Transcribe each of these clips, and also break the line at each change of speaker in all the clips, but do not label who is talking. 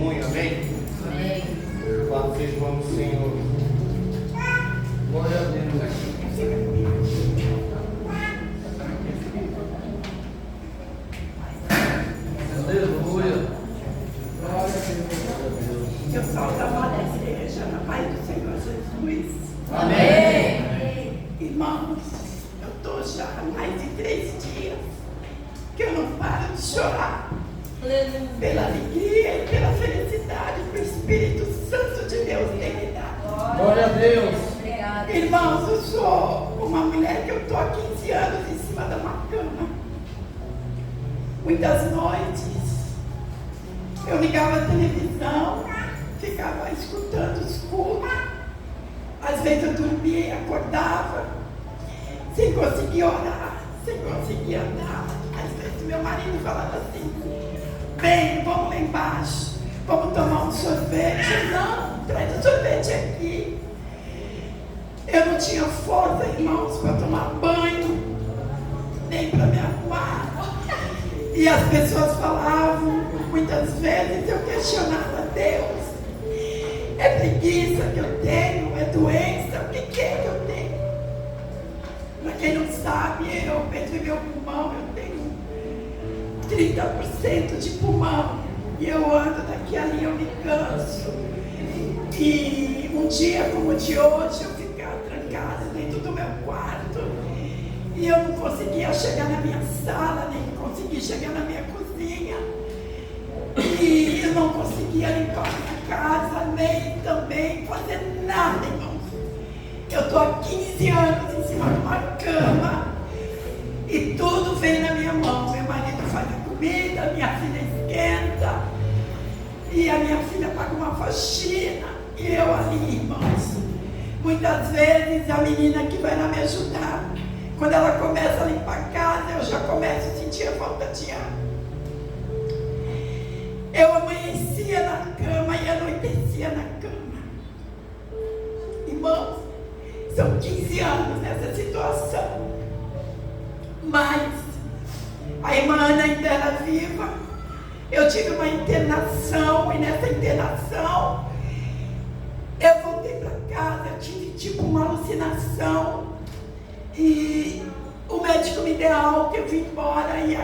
testemunho, amém?
Amém.
Louvado seja o nome do Senhor. Glória a Deus. Aleluia. Glória a Deus.
Eu salto a mão da igreja, na paz do Senhor Jesus.
Amém.
Irmãos, eu estou já há mais de 3 dias que eu não paro de chorar pela alegria e pela felicidade que o Espírito Santo de Deus tem me dado.
Glória a Deus.
Obrigada.
Irmãos, eu sou uma mulher que eu estou há 15 anos em cima de uma cama. Muitas noites eu ligava a televisão, ficava escutando os cultos. Às vezes eu dormia e acordava sem conseguir orar, sem conseguir andar. Às vezes meu marido falava assim: vem, vamos lá embaixo, vamos tomar um sorvete. Não, traz o sorvete aqui. Eu não tinha força, irmãos, para tomar banho, nem para me arrumar. E as pessoas falavam, muitas vezes eu questionava Deus: é preguiça que eu tenho? É doença? O que é que eu tenho? Para quem não sabe, eu perdi meu pulmão, eu tenho 30% de pulmão. E eu ando daqui a ali, eu me canso. E um dia como o de hoje, eu ficava trancada dentro do meu quarto. E eu não conseguia chegar na minha sala, nem conseguia chegar na minha cozinha. E eu não conseguia limpar a minha casa, nem também fazer nada, irmãos. Eu estou há 15 anos em cima de uma cama e tudo vem na minha mão. Meu marido faz a comida, minha filha esquenta e a minha filha paga uma faxina e eu ali, irmãos. Muitas vezes a menina que vai lá me ajudar, quando ela começa a limpar a casa, eu já começo a sentir a falta de ar. Eu amanhecia na cama e anoitecia na cama. Irmãos, são 15 anos nessa situação. Mas a irmã Ana ainda era viva. Eu tive uma internação e nessa internação eu voltei para casa, eu tive tipo uma alucinação. E o médico me deu alta, eu vim embora e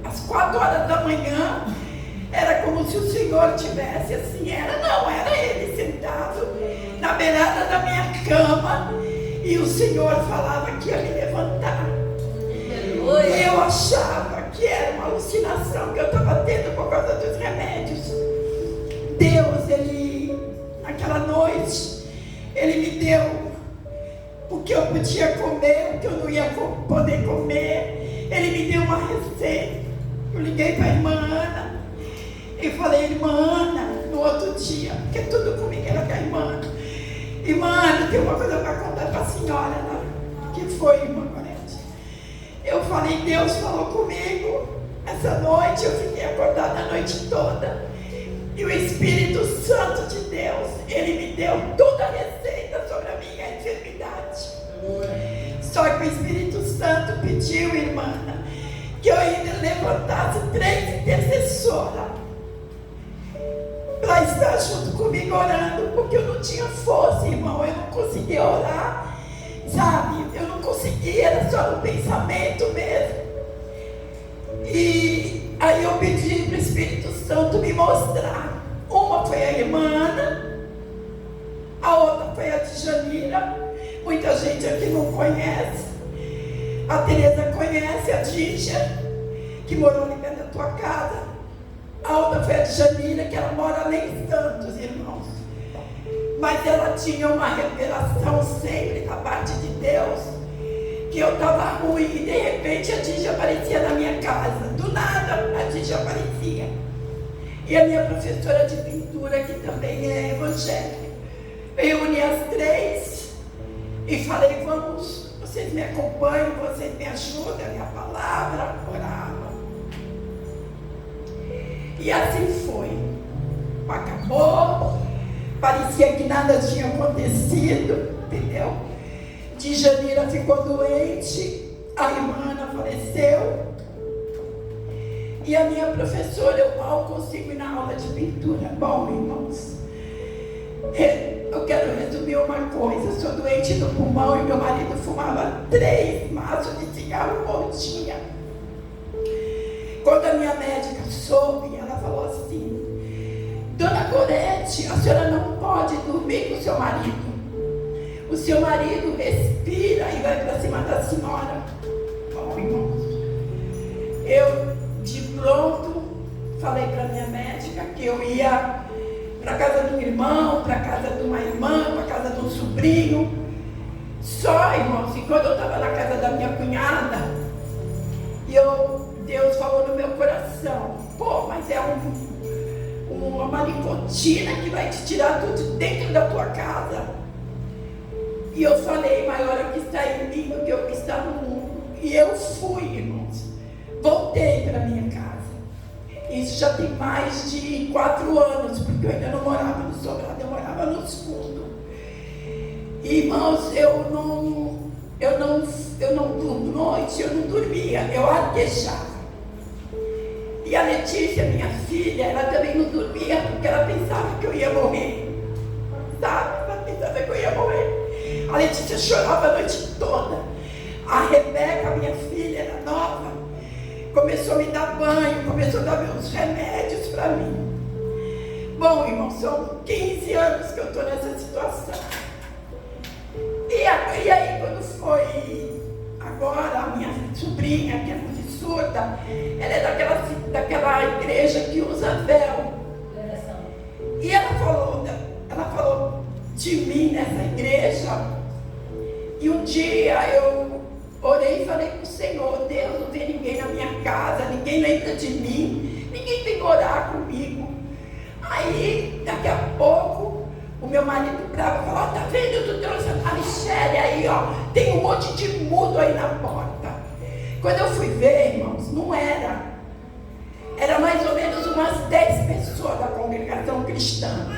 às 4 horas da manhã era como se o Senhor tivesse assim, era ele sentado na beirada da minha cama e o Senhor falava que ia me levantar. E eu achava que era uma alucinação que eu estava tendo por causa dos remédios. Deus, naquela noite, Ele me deu o que eu podia comer, o que eu não ia poder comer. Ele me deu uma receita. Eu liguei para a irmã Ana e falei: irmã Ana, no outro dia, porque tudo comigo era com a irmã Ana. Irmã Ana, tem uma coisa para contar para a senhora, né? Que foi, irmã Gorete? Eu falei: Deus falou comigo. Essa noite eu fiquei acordada a noite toda. E o Espírito Santo de Deus, Ele me deu toda a receita sobre a minha enfermidade. Só que o Espírito Santo pediu, irmã, que eu ainda levantasse 3 intercessoras para estar junto comigo orando, porque eu não tinha força, irmão, eu não conseguia orar, sabe? Eu não conseguia, era só no pensamento mesmo. E aí eu pedi para o Espírito Santo me mostrar. Uma foi a irmã Ana, a outra foi a Djanira. Muita gente aqui não conhece. A Tereza conhece, a Dígia, que morou ali perto da tua casa. A outra foi a Djanira, que ela mora ali em Santos, irmãos. Mas ela tinha uma revelação sempre da parte de Deus, que eu estava ruim e de repente a Dígia aparecia na minha casa. Do nada a Dígia aparecia. E a minha professora de pintura, que também é evangélica, eu uni as 3 e falei: vamos, vocês me acompanham, vocês me ajudam, a minha palavra, orava. E assim foi. Acabou, parecia que nada tinha acontecido, entendeu? Djanira ficou doente, a irmã Ana faleceu. E a minha professora, eu mal consigo ir na aula de pintura. Bom, irmãos, eu quero resumir uma coisa. Eu sou doente do pulmão e meu marido fumava 3 maços de cigarro por dia. Quando a minha médica soube, ela falou assim: Dona Gorete, a senhora não pode dormir com o seu marido. O seu marido respira e vai para cima da senhora. Bom, irmãos, eu de pronto falei para minha médica que eu ia para casa de um irmão, para casa de uma irmã, para casa de um sobrinho. Só, irmãos, que quando eu estava na casa da minha cunhada, Deus falou no meu coração: pô, mas é uma nicotina que vai te tirar tudo de dentro da tua casa. E eu falei: maior é o que está em mim do que o que está no mundo. E eu fui, irmãos. Voltei para minha casa. Isso já tem mais de 4 anos, porque eu ainda não morava no sobrado, eu morava nos fundos. Irmãos, eu não durmo noite, eu não dormia, eu arquejava. E a Letícia, minha filha, ela também não dormia, porque ela pensava que eu ia morrer. Sabe? Ela pensava que eu ia morrer. A Letícia chorava a noite toda. A Rebeca, minha filha, era nova, começou a me dar banho, começou a dar meus remédios para mim. Bom, irmão, são 15 anos que eu estou nessa situação. E aí, quando foi agora, a minha sobrinha, que é muito surda, ela é daquela igreja que usa véu. E ela falou de mim nessa igreja. E um dia eu orei e falei para o Senhor: Deus, não tem ninguém na minha casa, ninguém lembra de mim, ninguém tem que orar comigo. Aí, daqui a pouco, o meu marido bravo falou: tá vendo, tu trouxe a Michele aí, ó, tem um monte de mudo aí na porta. Quando eu fui ver, irmãos, não era. Era mais ou menos umas 10 pessoas da congregação cristã.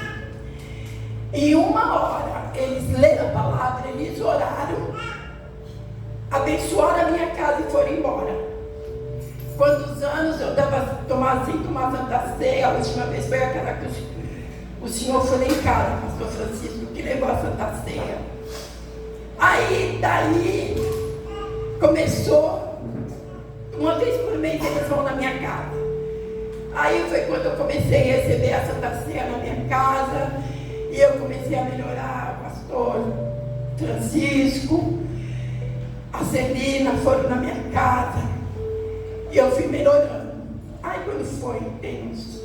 Em 1 hora, eles leram a palavra, eles oraram, abençoaram a minha casa e foram embora. Quantos anos eu dava tomar Santa Ceia? A última vez foi aquela que o senhor foi lá em casa, pastor Francisco, que levou a Santa Ceia. Aí, daí, começou, uma vez por mês eles vão na minha casa. Aí foi quando eu comecei a receber a Santa Ceia na minha casa, e eu comecei a melhorar. O pastor Francisco, a Celina foram na minha casa, e eu fui melhorando. Aí quando foi, tem uns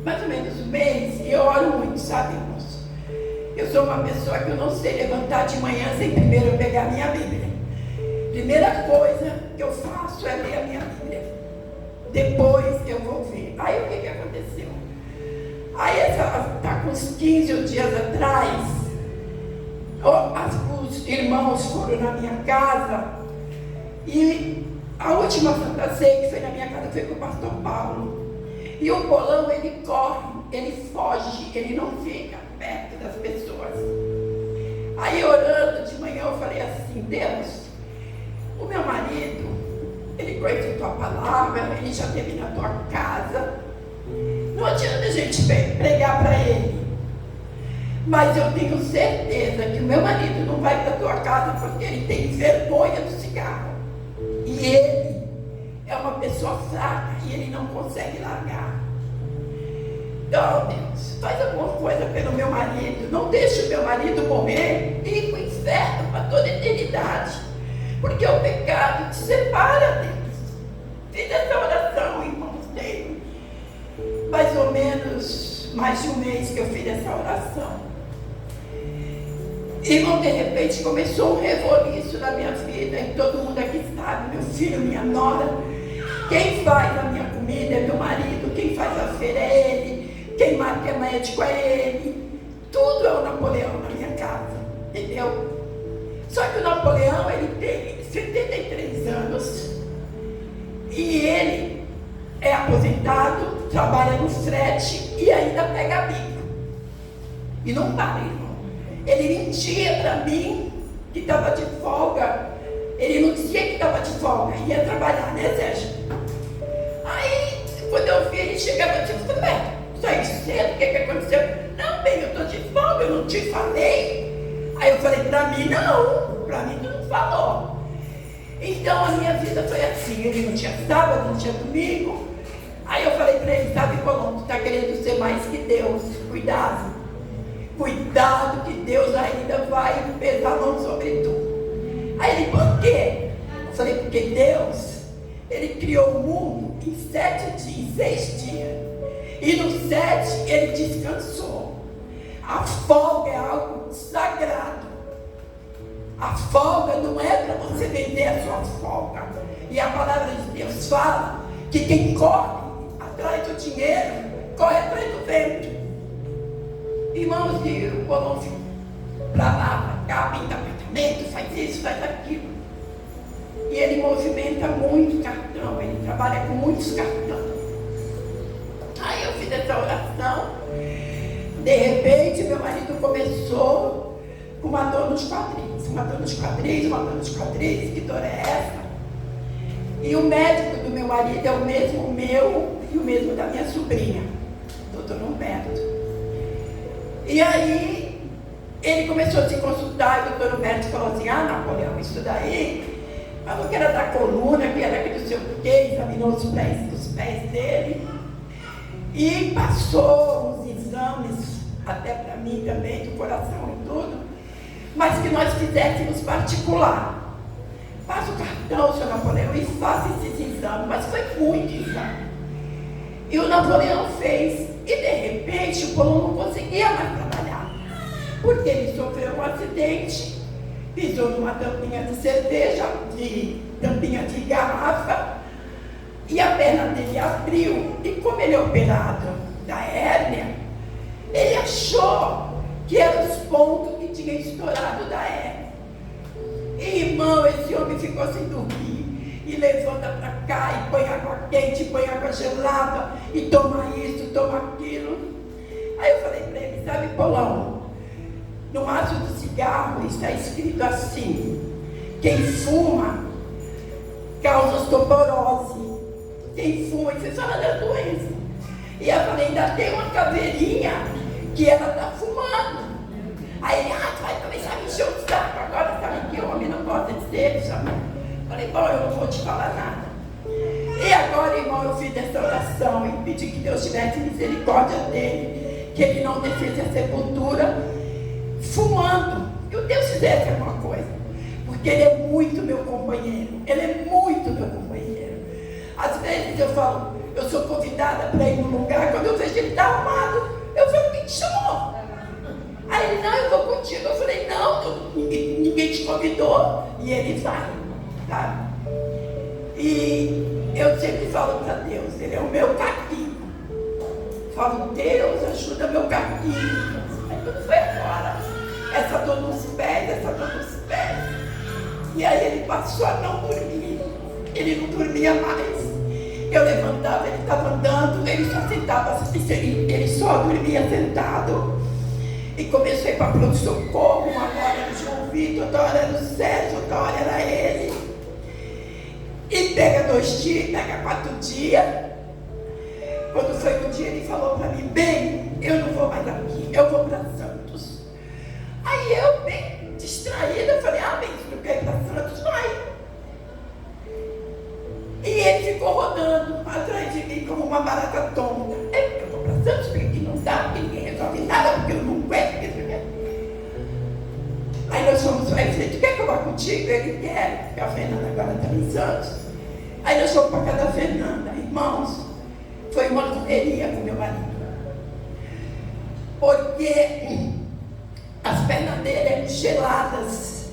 mais ou menos um mês, e eu oro muito, sabe, irmãos? Eu sou uma pessoa que eu não sei levantar de manhã sem primeiro pegar a minha Bíblia. Primeira coisa que eu faço é ler a minha Bíblia. Depois eu vou ver. Aí o que aconteceu? Aí está com uns 15 dias atrás, os irmãos foram na minha casa, e a última Santa Ceia que foi na minha casa foi com o pastor Paulo. E o bolão, ele corre, ele foge, ele não fica perto das pessoas. Aí orando de manhã eu falei assim: Deus, o meu marido, ele conhece a tua palavra, ele já esteve na tua casa, não adianta a gente pregar para ele, mas eu tenho certeza que o meu marido não vai para a tua casa porque ele tem vergonha do cigarro, e ele é uma pessoa fraca e ele não consegue largar. Então, Deus, faz alguma coisa pelo meu marido, não deixe o meu marido morrer e ir para o inferno para toda a eternidade, porque o pecado te separa, Deus. Fiz essa oração, irmãos, tem mais ou menos mais de um mês que eu fiz essa oração. Irmão, de repente começou um revoluço na minha vida, e todo mundo aqui sabe, meu filho, minha nora. Quem faz a minha comida é meu marido, quem faz a feira é ele, quem marca é médico é ele. Tudo é o Napoleão na minha casa, entendeu? Só que o Napoleão, ele tem 73 anos, e ele é aposentado, trabalha no frete e ainda pega bico. E não para, irmão. Ele mentia para mim que estava de folga Ele não dizia que estava de folga, ia trabalhar, né, Sérgio? Aí, quando eu vi, ele chegava e disse, bem, saí cedo, o que aconteceu? Não, bem, eu estou de folga, eu não te falei. Aí eu falei, para mim tu não falou. Então a minha vida foi assim, ele não tinha sábado, não tinha domingo. Aí eu falei para ele, sabe, Colombo, tu está querendo ser mais que Deus, cuidado. Cuidado que Deus ainda vai pesar a mão sobre tu. Aí ele, por quê? Eu falei, porque Deus, Ele criou o mundo em 7 dias, em 6 dias. E no 7 Ele descansou. A folga é algo sagrado. A folga não é para você vender a sua folga. E a palavra de Deus fala que quem corre atrás do dinheiro, corre atrás do vento. Irmãos, e o Colombo fica para lá, para cá, pinta apartamento, faz isso, faz aquilo. E ele movimenta muito cartão, ele trabalha com muitos cartões. Aí eu fiz essa oração. De repente, meu marido começou com uma dor nos quadris. Uma dor nos quadris, que dor é essa? E o médico do meu marido é o mesmo meu e o mesmo da minha sobrinha, doutor Humberto. E aí, ele começou a se consultar, e o doutor Humberto falou assim, Napoleão, isso daí, falou que era da coluna, que era que não sei o quê, examinou os pés dele, e passou uns exames, até para mim também, do coração e tudo, mas que nós fizéssemos particular. Passa o cartão, senhor Napoleão, e faça esses exames, mas foi muito exame. E o Napoleão fez. E de repente o Colombo não conseguia mais trabalhar, porque ele sofreu um acidente, pisou numa tampinha de cerveja, tampinha de garrafa, e a perna dele abriu. E como ele é operado da hérnia, ele achou que eram os pontos que tinham estourado da hérnia. E, irmão, esse homem ficou sem dormir. E levanta para cá, e põe água quente, põe água gelada, e toma isso, toma aquilo. Aí eu falei para ele, sabe, Paulão, no maço do cigarro está escrito assim, quem fuma causa osteoporose. Quem fuma, isso é só da doença. E eu falei, ainda tem uma caveirinha que ela está fumando. Aí ele, tu vai começar a me encher o saco agora, sabe que homem não gosta de ser, sabe? Falei, bom, eu não vou te falar nada. E agora, irmão, eu fiz essa oração e pedi que Deus tivesse misericórdia dele, que ele não descesse a sepultura fumando. Que o Deus fizesse alguma coisa. Porque ele é muito meu companheiro. Ele é muito meu companheiro. Às vezes eu falo, eu sou convidada para ir num lugar, quando eu vejo ele está arrumado, eu falo, quem te chamou? Aí ele, não, eu vou contigo. Eu falei, não, ninguém te convidou. E ele vai. Tá? E eu sempre falo para Deus, Ele é o meu caminho. Falo, Deus, ajuda meu caminho. Aí tudo foi embora. Essa dor nos pés. E aí ele passou a não dormir. Ele não dormia mais. Eu levantava, ele estava andando, ele só sentava, ele só dormia sentado. E comecei a ir para pronto-socorro, uma hora era o João Vitor, outra hora era o Sérgio, outra hora era ele. E pega 2 dias, pega 4 dias. Quando foi um dia, ele falou para mim, bem, eu não vou mais aqui, eu vou para Santos. Aí eu, bem distraída, falei, bem, se tu quer ir para Santos, vai. E ele ficou rodando atrás de mim como uma barata tonta. Eu vou para Santos, porque aqui não dá, porque ninguém resolve nada, porque eu não aguento, porque eu quero. Aí nós fomos, aí eu falei, tu quer que eu vá contigo? Ele quer, porque a Fernanda agora está em Santos. Aí nós fomos para a casa da Fernanda, irmãos, foi uma correria com meu marido. Porque as pernas dele eram geladas.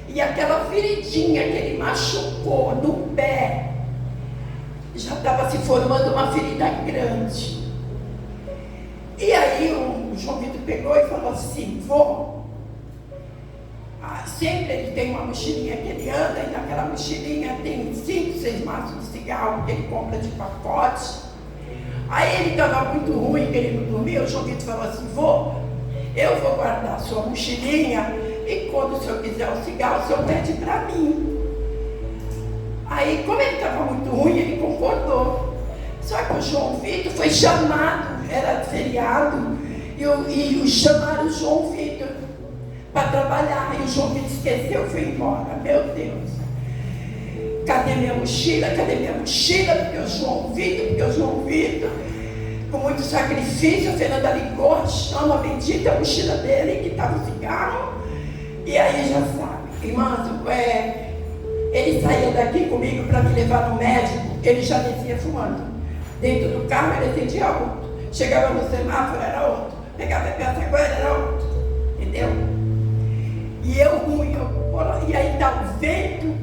E aquela feridinha que ele machucou no pé, já estava se formando uma ferida grande. E aí o João Vitor pegou e falou assim, sempre ele tem uma mochilinha que ele anda, e naquela mochilinha tem 5, 6 maços de cigarro que ele compra de pacote. Aí ele estava muito ruim, que ele não dormia, o João Vitor falou assim, eu vou guardar a sua mochilinha, e quando o senhor quiser o cigarro, o senhor pede para mim. Aí, como ele estava muito ruim, ele concordou. Só que o João Vitor foi chamado, era feriado, e chamaram o João Vitor para trabalhar. E o João Vitor esqueceu e foi embora. Meu Deus. Cadê minha mochila? Cadê minha mochila? Porque o João Vitor, com muito sacrifício, a Fernanda ligou, chama a bendita mochila dele, que estava o cigarro. E aí já sabe, irmãs, ele saía daqui comigo para me levar no médico, ele já descia fumando. Dentro do carro ele acendia outro. Chegava no semáforo, era outro. Pegava a peça agora, era outro. Entendeu? E eu ruim, e aí dá o vento,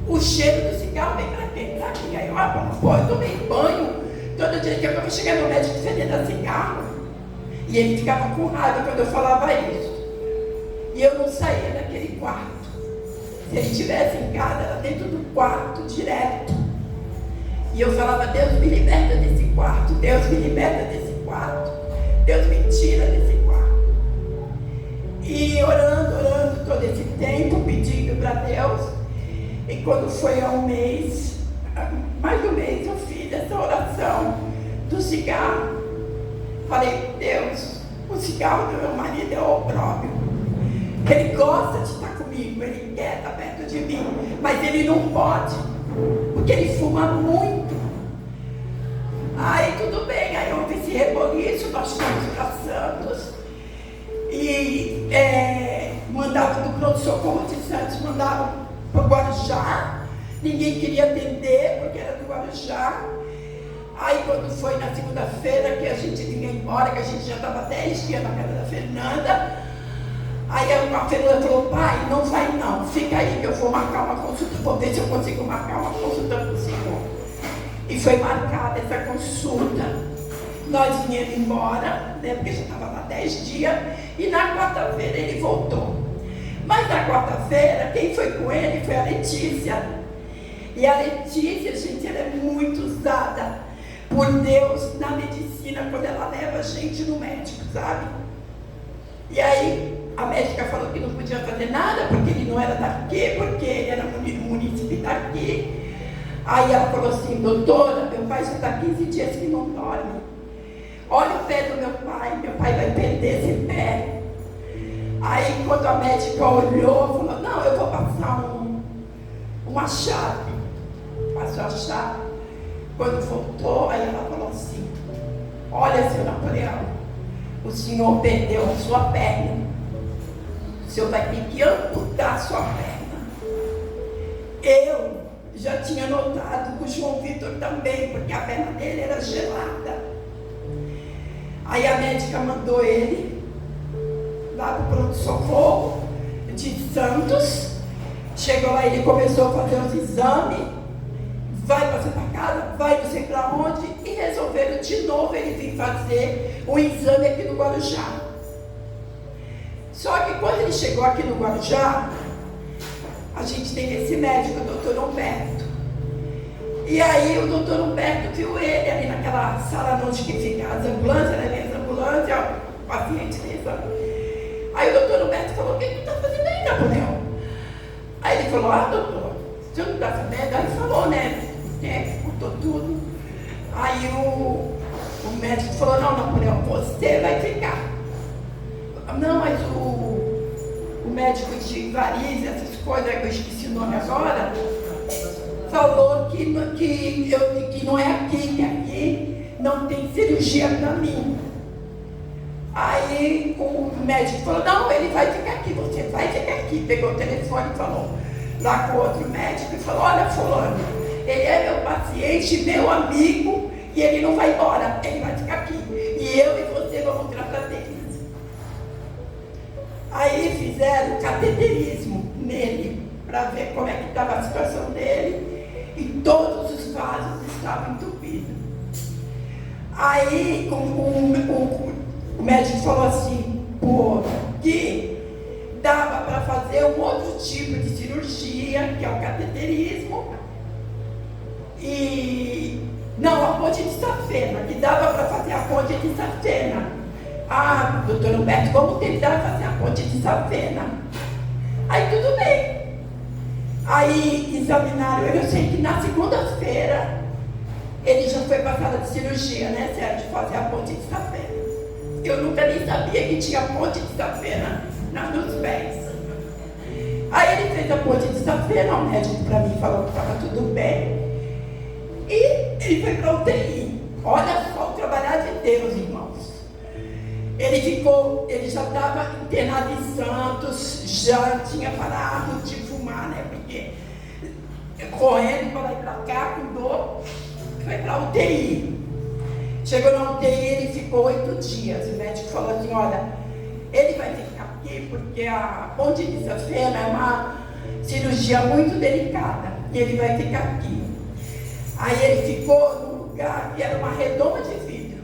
o cheiro do cigarro vem pra dentro, aqui. Aí eu tomei banho, todo dia que eu cheguei no médico fedendo a cigarro. E ele ficava com raiva quando eu falava isso. E eu não saía daquele quarto. Se ele estivesse em casa, era dentro do quarto, direto. E eu falava, Deus me liberta desse quarto, Deus me liberta desse quarto, Deus me tira desse quarto. E orando todo esse tempo, pedindo para Deus. E quando foi há um mês, mais de um mês, eu fiz essa oração do cigarro. Falei, Deus, o cigarro do meu marido é opróbrio. Ele gosta de estar comigo, ele quer estar perto de mim, mas ele não pode, porque ele fuma muito. Aí tudo bem, aí houve esse reboliço, nós fomos para Santos. E mandavam do pronto-socorro de Santos, mandavam para o Guarujá. Ninguém queria atender, porque era do Guarujá. Aí quando foi na segunda-feira que a gente vinha embora, que a gente já estava 10 dias na casa da Fernanda, aí a Fernanda falou, pai, não vai não, fica aí que eu vou marcar uma consulta, vou ver se eu consigo marcar uma consulta com o senhor. E foi marcada essa consulta. Nós viemos embora, né, porque já estava lá 10 dias, e na quarta-feira ele voltou. Mas na quarta-feira, quem foi com ele foi a Letícia. E a Letícia, gente, ela é muito usada por Deus na medicina, quando ela leva a gente no médico, sabe? E aí, a médica falou que não podia fazer nada, porque ele não era daqui, porque ele era munícipe daqui. Aí ela falou assim, doutora, meu pai já está 15 dias que não dorme. Olha o pé do meu pai vai perder esse pé. Aí quando a médica olhou, falou, não, eu vou passar uma chave. Passou a chave. Quando voltou, aí ela falou assim, olha, seu Napoleão, o senhor perdeu a sua perna. O senhor vai ter que amputar a sua perna. Eu já tinha notado com o João Vitor também, porque a perna dele era gelada. Aí a médica mandou ele lá para o pronto-socorro de Santos. Chegou lá, ele começou a fazer os exames. Vai para Santa Casa, vai não sei para onde. E resolveram de novo ele vir fazer um exame aqui no Guarujá. Só que quando ele chegou aqui no Guarujá, a gente tem esse médico, o doutor Humberto. E aí o doutor Humberto viu ele ali naquela sala onde que fica as ambulâncias, né? As ambulâncias, o paciente dele. Aí o doutor Humberto falou, o que tu está fazendo aí, Napoleão? Aí ele falou, doutor, o senhor não está sabendo? Aí ele falou, né? Contou tudo. Aí o médico falou, não, Napoleão, você vai ficar. Não, mas o médico de variz, essas coisas, que eu esqueci o nome agora, falou que não é aqui, que aqui não tem cirurgia para mim. Aí o médico falou, não, ele vai ficar aqui, você vai ficar aqui. Pegou o telefone e falou lá com o outro médico e falou, olha, fulano, ele é meu paciente, meu amigo, e ele não vai embora, ele vai ficar aqui. E eu e você vamos tratar dele. Aí fizeram cateterismo nele, para ver como é que estava a situação dele, e todos os vasos estavam entupidos. Aí o médico falou assim, que dava para fazer um outro tipo de cirurgia, que é o cateterismo, e não, a ponte de safena, que dava para fazer a ponte de safena. Ah, doutor Humberto, vamos tentar fazer a ponte de safena. Aí tudo bem. Aí examinaram ele. Eu sei que na segunda-feira ele já foi para a sala de cirurgia, né, Sérgio? Fazer a ponte de safena. Eu nunca nem sabia que tinha ponte de safena nos pés. Aí ele fez a ponte de safena, o médico para mim falou que estava tudo bem. E ele foi para a UTI. Olha só o trabalhar de Deus, irmãos. Ele já estava internado em Santos, já tinha parado de fumar, né? Porque correndo para lá e para cá, com dor, foi para a UTI. Chegou na UTI, ele ficou 8 dias. O médico falou assim: olha, ele vai ficar aqui porque a ponte de safena é uma cirurgia muito delicada e ele vai ficar aqui. Aí ele ficou num lugar que era uma redoma de vidro.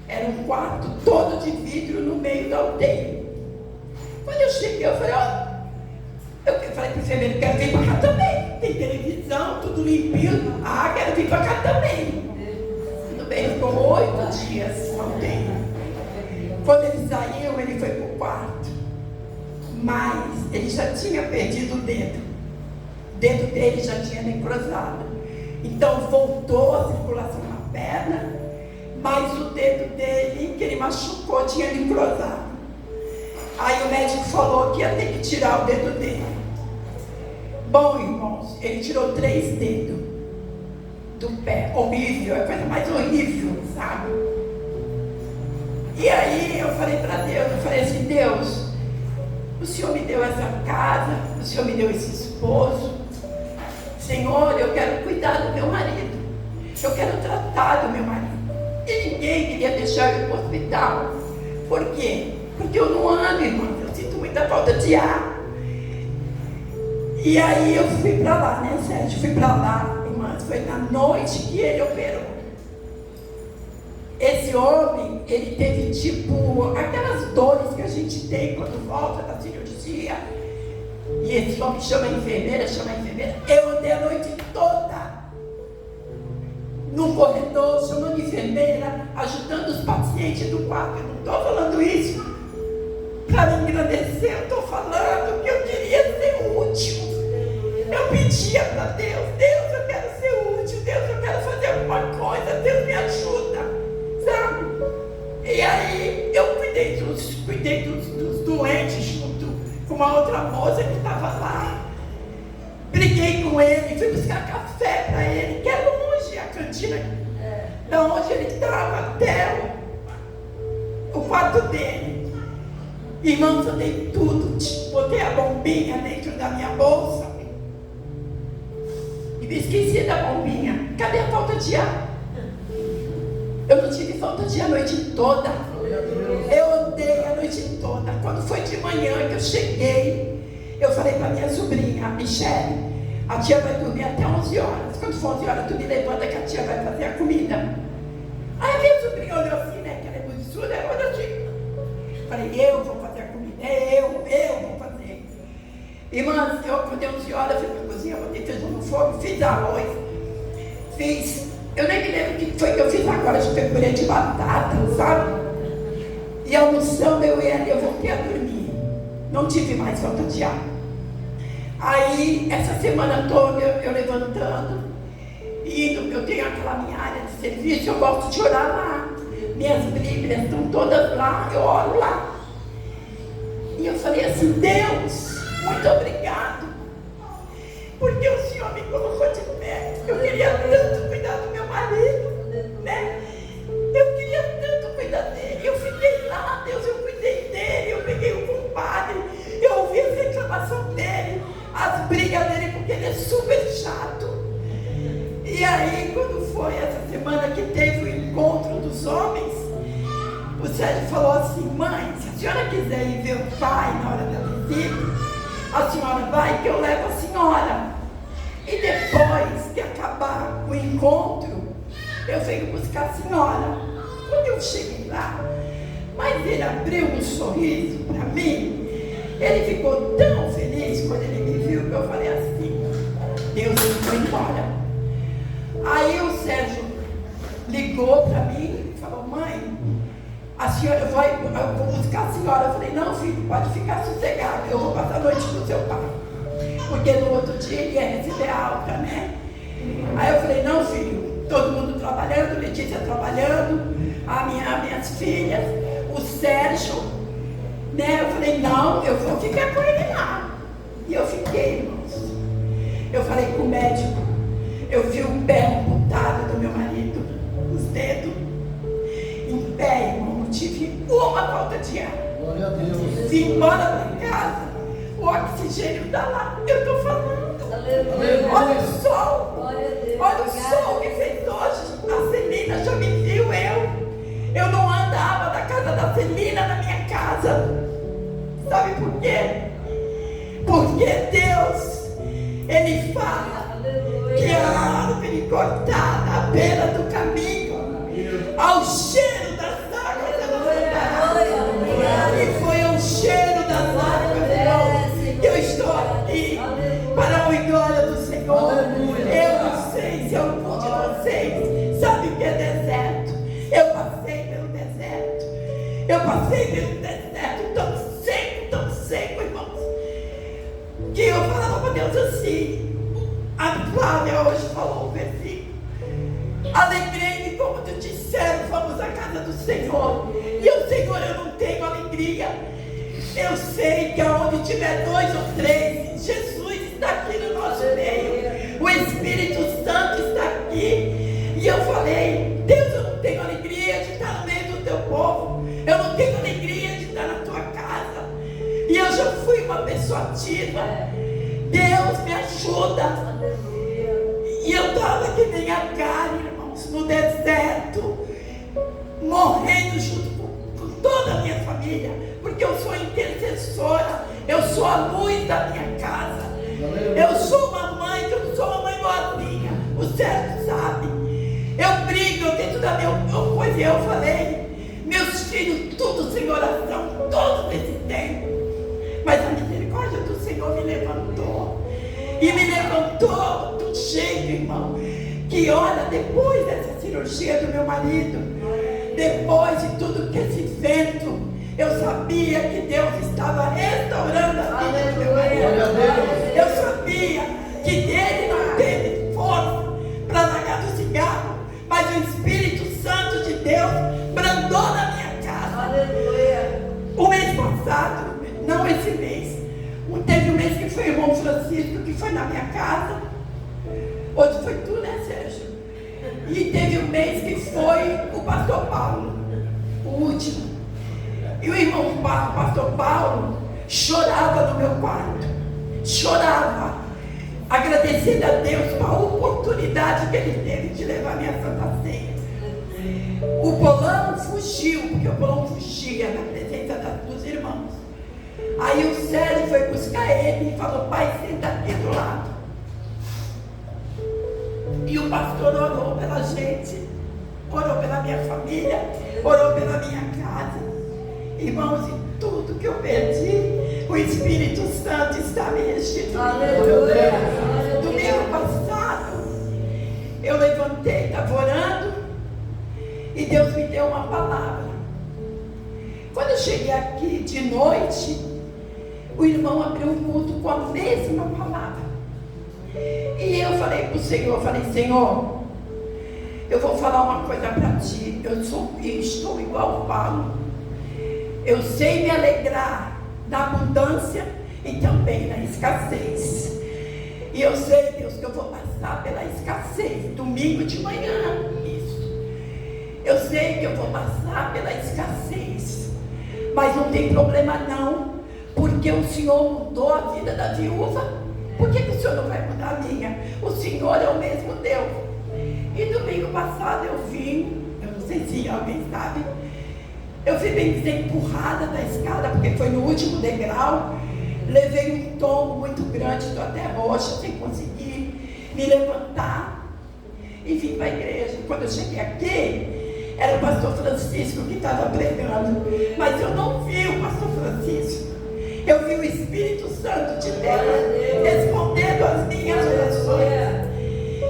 Era um quarto todo de vidro no meio da UTI. Quando eu cheguei, eu falei: ó, eu falei para o enfermeiro, quero vir para cá também. Tem televisão, tudo limpinho. Ah, quero vir para cá também. Tudo bem, ficou 8 dias na UTI. Quando ele saiu, ele foi para o quarto. Mas ele já tinha perdido o dedo. O dedo dele já tinha necrosado. Então voltou a circulação na perna, mas o dedo dele, que ele machucou, tinha necrosado. Aí o médico falou que ia ter que tirar o dedo dele. Bom, irmãos, ele tirou 3 dedos do pé. Horrível, é a coisa mais horrível, sabe? E aí eu falei para Deus, eu falei assim: Deus, o Senhor me deu essa casa, o Senhor me deu esse esposo. Senhor, eu quero cuidar do meu marido. Eu quero tratar do meu marido. E ninguém queria deixar eu ir para o hospital. Por quê? Porque eu não ando, irmão. Eu sinto muita falta de ar. E aí eu fui para lá, né, Sérgio? Fui para lá, irmãs. Foi na noite que ele operou. Esse homem, ele teve tipo aquelas dores que a gente tem quando volta da cirurgia. E esse homem chama a enfermeira. Eu andei a noite toda no corredor, chamando a enfermeira, ajudando os pacientes do quarto. Eu não estou falando isso para me engrandecer, eu estou falando que eu queria ser útil. Eu pedia para Deus: Deus, eu quero ser útil, Deus, eu quero fazer alguma coisa, Deus me ajuda, sabe? E aí eu cuidei dos doentes junto com uma outra moça que estava lá. Briguei com ele, fui buscar café para ele, que é longe a cantina, da onde ele estava até o quarto dele. Irmãos, eu dei tudo, botei a bombinha dentro da minha bolsa e me esqueci da bombinha. Cadê a falta de ar? Eu não tive falta de ar a noite toda. Eu andei a noite toda. Quando foi de manhã que eu cheguei, eu falei para minha sobrinha, a Michele: a tia vai dormir até 11 horas. Quando for 11 horas, tu me levanta que a tia vai fazer a comida. Aí a minha sobrinha olhou assim, né? Que ela é muito surda, ela olhou assim. Falei: eu vou fazer a comida. Eu vou fazer. Irmãs, quando deu 11 horas, fui para a cozinha, botei feijão no fogo, fiz arroz. Eu nem me lembro o que foi que eu fiz agora, acho que foi purê de batata, sabe? E almoçando, eu voltei a dormir. Não tive mais falta de ar. Aí, essa semana toda, eu levantando, indo, eu tenho aquela minha área de serviço, eu gosto de orar lá. Minhas Bíblias estão todas lá, eu oro lá. E eu falei assim: Deus, muito obrigado, porque o Senhor me colocou de pé. Eu queria tanto cuidar do meu marido, né? Eu queria tanto cuidar dele. Eu fiquei lá, Deus, eu cuidei dele. Eu peguei o compadre, eu ouvi a reclamação dele, as brigas dele, porque ele é super chato. E aí, quando foi essa semana que teve o encontro dos homens, o Sérgio falou assim: mãe, se a senhora quiser ir ver o pai na hora da visita, a senhora vai, que eu levo a senhora. E depois que acabar o encontro, eu venho buscar a senhora. Quando eu cheguei lá, mas ele abriu um sorriso para mim. Ele ficou tão feliz quando ele me viu, que eu falei assim: Deus, eu vou embora. Aí o Sérgio ligou para mim e falou: mãe, a senhora eu vou buscar a senhora. Eu falei: não, filho, pode ficar sossegado, eu vou passar a noite com o seu pai. porque no outro dia ele ia receber alta, né? Aí eu falei, não, filho, todo mundo trabalhando, Letícia trabalhando, minhas filhas, o Sérgio, né? Eu falei, não, eu vou ficar com ele lá. E eu fiquei, irmãos. Eu falei com o médico, eu vi o pé amputado do meu marido, os dedos, em pé, irmão, não tive uma falta de ar.
Glória a Deus.
Vim embora pra casa, o oxigênio tá lá, eu tô falando.
Aleluia.
Olha o sol,
Glória a Deus.
olha o sol que fez hoje. A Celina já me viu, eu não andava da casa da Celina na minha casa. Sabe por quê? Porque Deus, Ele fala que a árvore cortada à beira do caminho, ao cheiro das águas, ela voltará. E foi ao cheiro das águas, irmão, que eu estou aqui para a honra e glória do Senhor. Eu não sei se algum de vocês sabe o que é deserto. Eu passei pelo deserto. Eu passei pelo deserto tão seco, irmãos, que eu falava para Deus assim. A Flávia hoje falou um versículo. Alegrei-me como te disseram, vamos à casa do Senhor. E eu, Senhor, eu não tenho alegria. Eu sei que aonde tiver 2 ou 3, Jesus está aqui no nosso meio. O Espírito Santo está aqui. E eu falei, Deus, eu não tenho alegria de estar no meio do teu povo. Eu não tenho alegria de estar na tua casa. E eu já fui uma pessoa ativa. Deus me ajuda. E eu estava que nem Agar, irmãos, no deserto, morrendo junto com toda a minha família, porque eu sou intercessora, eu sou a luz da minha casa, eu sou uma mãe, que eu não sou uma mãe boazinha, o Sérgio sabe. Eu brigo dentro da minha coisa, eu falei, meus filhos, tudo sem oração, todo esse tempo, mas a misericórdia do Senhor me levantou, e me levantou do jeito, irmão, que olha, depois dessa cirurgia do meu marido, depois de tudo que esse vento, eu sabia que Deus estava restaurando a vida do meu marido. Eu sabia que ele não teve força para largar do cigarro, mas o Espírito Santo de Deus brandou na minha casa. O mês passado, não esse mês, teve um mês que foi o irmão Francisco que foi na minha casa. Hoje foi tu, né, Sérgio? E teve um mês que foi o pastor Paulo, o último. E o irmão pastor Paulo chorava no meu quarto, chorava, agradecendo a Deus pela oportunidade que ele teve de levar minha Santa Ceia. O Polão fugiu, porque o Polão fugia na presença dos irmãos. Aí o Sérgio foi buscar ele e falou, pai, senta aqui do lado. E o pastor orou pela gente, orou pela minha família, orou pela minha casa. Irmãos, e tudo que eu perdi, o Espírito Santo está me restituindo.
Aleluia.
Domingo passado, eu levantei, estava orando, e Deus me deu uma palavra. Quando eu cheguei aqui de noite, o irmão abriu um culto com a mesma palavra. E eu falei para o Senhor, Senhor, eu vou falar uma coisa para ti. Eu estou igual o Paulo. Eu sei me alegrar na abundância e também na escassez. E eu sei, Deus, que eu vou passar pela escassez. Domingo de manhã, isso. Eu sei que eu vou passar pela escassez. Mas não tem problema não. Porque o Senhor mudou a vida da viúva. Por que o Senhor não vai mudar a minha? O Senhor é o mesmo Deus. E domingo passado eu vim, eu não sei se alguém sabe, eu fui bem dizer empurrada da escada, porque foi no último degrau. Levei um tombo muito grande, estou até roxa, sem conseguir me levantar. E vim para a igreja. Quando eu cheguei aqui, era o pastor Francisco que estava pregando. Mas eu não vi o pastor Francisco. Eu vi o Espírito Santo de Deus respondendo às minhas orações.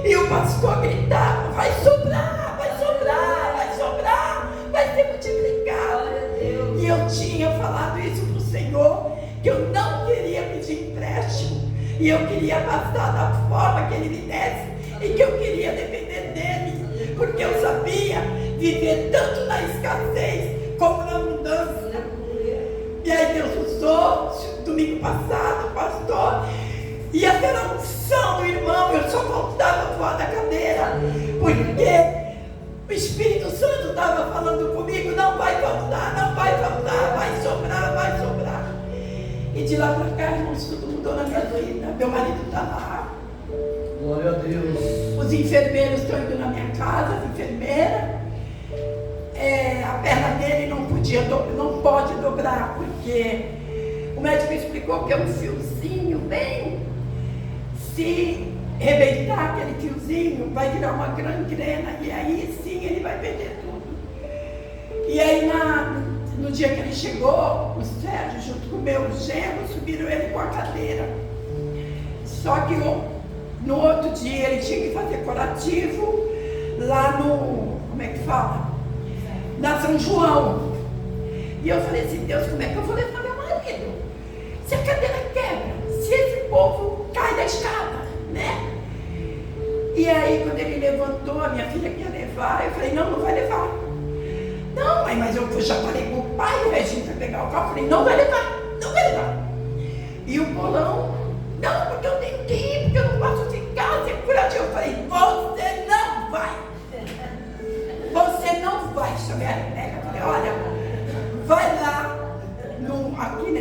E o pastor gritava, vai sobrar, vai sobrar, vai sobrar, vai ser multiplicado. E eu tinha falado isso para o Senhor, que eu não queria pedir empréstimo, E eu queria passar da forma que ele me desse e que eu queria depender dele, porque eu sabia viver tanto na escassez como na abundância. E aí Deus usou, domingo passado, pastor, e aquela unção do irmão, eu só voltava fora da cadeira, porque o Espírito Santo estava falando comigo, não vai faltar, não vai faltar, vai sobrar, vai sobrar. E de lá para cá, irmãos, tudo mudou na minha vida. Meu marido está lá.
Glória a Deus.
Os enfermeiros estão indo na minha casa, as enfermeiras. A perna dele não pode dobrar, porque o médico explicou que é um fiozinho bem. Se rebentar aquele fiozinho, vai virar uma gangrena, e aí sim ele vai perder tudo. E aí no dia que ele chegou, o Sérgio, junto com o meu genro, subiram ele com a cadeira. Só que no outro dia ele tinha que fazer curativo lá no, como é que fala? Na São João. E eu falei assim, Deus, como é que eu vou levar meu marido? Se a cadeira quebra, se esse povo cai da escada, né? E aí quando ele levantou, a minha filha queria levar, eu falei, não vai levar. Não, mãe, mas eu já falei com o pai, o Reginho vai pegar o carro, eu falei, não vai levar, não vai levar. E o bolão, não, porque eu tenho que ir, porque eu não posso ficar sem curativo. Eu falei, você não vai. Você não vai. Chamei a Rebeca, falei, olha, vai lá aqui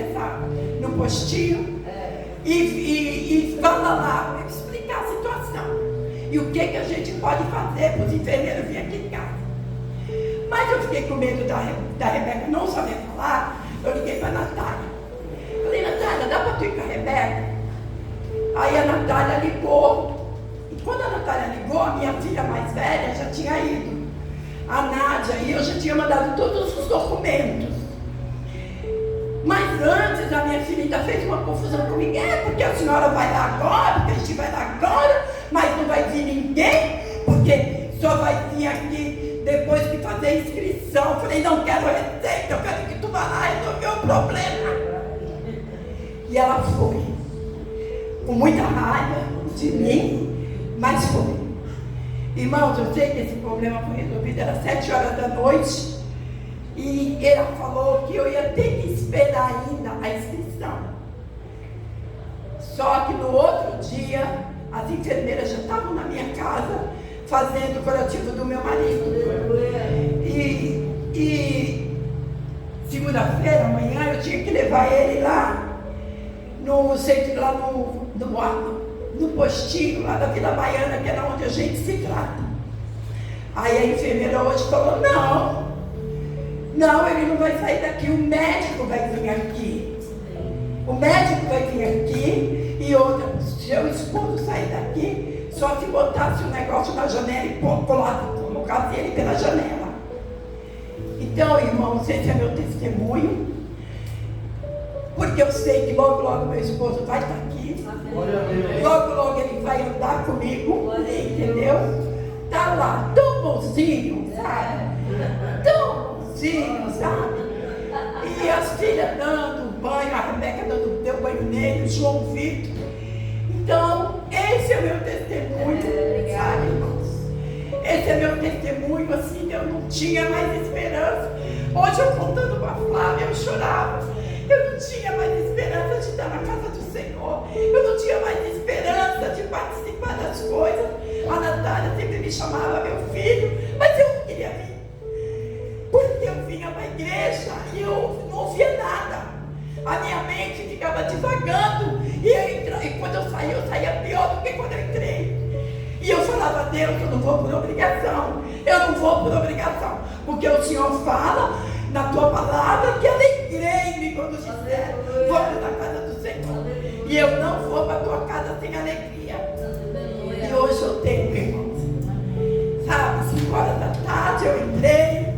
no postinho e fala lá, explicar a situação. E o que a gente pode fazer para os enfermeiros virem aqui em casa. Mas eu fiquei com medo da Rebeca não saber falar, eu liguei para a Natália. Falei, Natália, dá para tu ir com a Rebeca? Aí a Natália ligou. E quando a Natália ligou, a minha filha mais velha já tinha ido. A Nádia, e eu já tinha mandado todos os documentos. Mas antes a minha filha ainda fez uma confusão comigo. Porque a senhora vai lá agora, porque a gente vai lá agora, mas não vai vir ninguém, porque só vai vir aqui depois de fazer a inscrição. Eu falei, não quero receita, eu quero que tu vá lá resolver o problema. E ela foi, com muita raiva de mim, mas foi. Irmãos, eu sei que esse problema foi resolvido, era 7 horas da noite, e ela falou que eu ia ter que esperar ainda a inscrição. Só que no outro dia, as enfermeiras já estavam na minha casa, fazendo o curativo do meu marido. E segunda-feira, amanhã, eu tinha que levar ele lá no centro, lá no postinho, lá da Vila Baiana, que era onde a gente se trata. Aí a enfermeira hoje falou, não, ele não vai sair daqui, o médico vai vir aqui. O médico vai vir aqui e outra, seu esposo sair daqui, só se botasse um negócio na janela e colocasse ele pela janela. Então, irmãos, esse é meu testemunho, porque eu sei que logo meu esposo vai estar aqui. Logo ele vai andar comigo, entendeu? Tá lá, tão bonzinho, sabe? Tão bonzinho, sabe? E as filhas dando banho, a Rebeca deu banho nele, o João Vitor. Então, esse é meu testemunho, sabe, irmãos? Esse é meu testemunho, assim, eu não tinha mais esperança. Hoje eu contando com a Flávia, eu chorava. Eu não tinha mais esperança de estar na casa do Senhor. Eu não tinha mais esperança de participar das coisas. A Natália sempre me chamava meu filho, mas eu não queria vir. Porque eu vinha para a igreja e eu não ouvia nada. A minha mente ficava divagando. E quando eu saía pior do que quando eu entrei. E eu falava, Deus, eu não vou por obrigação. Eu não vou por obrigação. Porque o Senhor fala na tua palavra que alegrei-me quando disser, vou para a casa do Senhor. E eu não vou para a tua casa sem alegria. E hoje eu tenho, irmãos. Sabe, 5 horas da tarde eu entrei,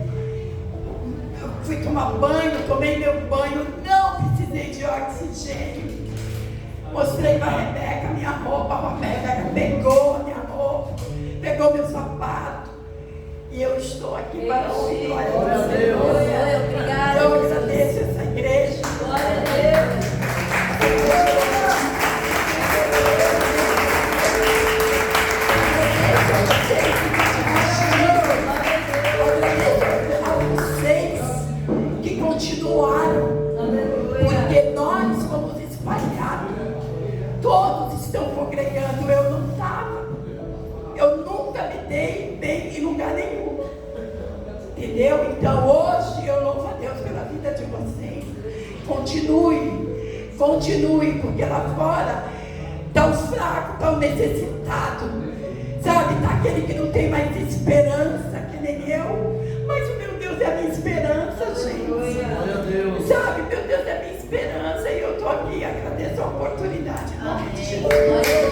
eu fui tomar banho, tomei meu banho, não precisei de oxigênio. Mostrei para a Rebeca minha roupa, a Rebeca pegou a minha roupa, pegou meu sapato. E eu estou aqui para ouvir. Glória a Deus. Eu agradeço essa igreja. Glória a Deus. Entendeu? Então hoje eu louvo a Deus pela vida de vocês. Continue, porque lá fora está o fraco, está o necessitado, sabe? Está aquele que não tem mais esperança, que nem eu. Mas o meu Deus é a minha esperança, gente.
Glória a Deus.
Sabe, meu Deus é a minha esperança. E eu estou aqui, agradeço a oportunidade. Em nome de Jesus.
Glória a